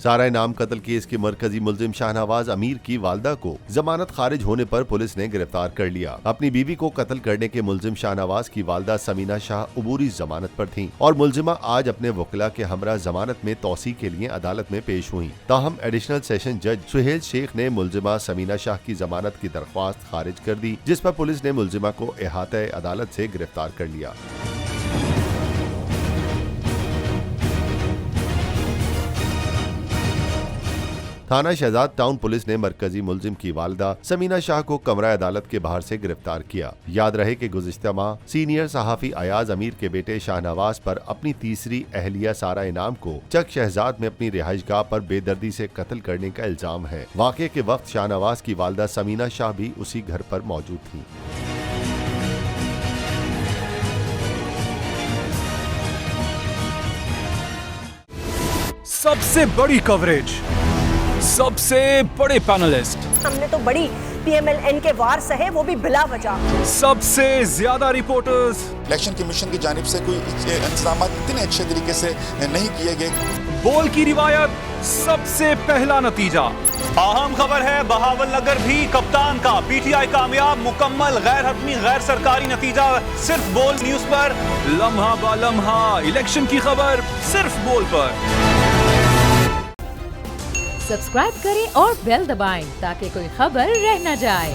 सारा इनाम कत्ल केस के मरकजी मुलजिम शाहनवाज अमीर की वालदा को जमानत खारिज होने पर पुलिस ने गिरफ्तार कर लिया। अपनी बीवी को कत्ल करने के मुलजिम शाहनवाज की वालदा समीना शाह अबूरी जमानत पर थीं और मुलजिमा आज अपने वकीला के हमरा जमानत में तौसी के लिए अदालत में पेश हुई। ताहम एडिशनल सेशन जज सुहेल शेख ने मुलजिमा समीना शाह की जमानत की दरख्वास्त खारिज कर दी, जिस पर पुलिस ने मुलजिमा को अहाते अदालत से गिरफ्तार कर लिया। थाना शहजाद टाउन पुलिस ने मरकजी मुलजिम की वालदा समीना शाह को कमरा अदालत के बाहर से गिरफ्तार किया। याद रहे कि गुज़िश्ता माह सीनियर सहाफी अयाज अमीर के बेटे शाहनवाज पर अपनी तीसरी अहलिया सारा इनाम को चक शहजाद में अपनी रिहाइशगाह पर बेदर्दी से कत्ल करने का इल्जाम है। वाक़े के वक्त शाहनवाज की वालदा समीना शाह भी उसी घर पर मौजूद थी। सबसे बड़ी कवरेज, सबसे बड़े पैनलिस्ट, हमने तो बड़ी PMLN के वार सहे, वो भी बिला वजह। सबसे ज्यादा रिपोर्टर्स। इलेक्शन कमीशन की जानिब से कोई इंतजाम इतने अच्छे तरीके से नहीं किए गए। बोल की रिवायत, सबसे पहला नतीजा। अहम खबर है बहावल नगर भी कप्तान का, PTI कामयाब, मुकम्मल गैर हतमी गैर सरकारी नतीजा सिर्फ बोल न्यूज पर। लम्हा बा लम्हा इलेक्शन की खबर सिर्फ बोल पर। सब्सक्राइब करें और बेल दबाएं ताकि कोई खबर रह न जाए।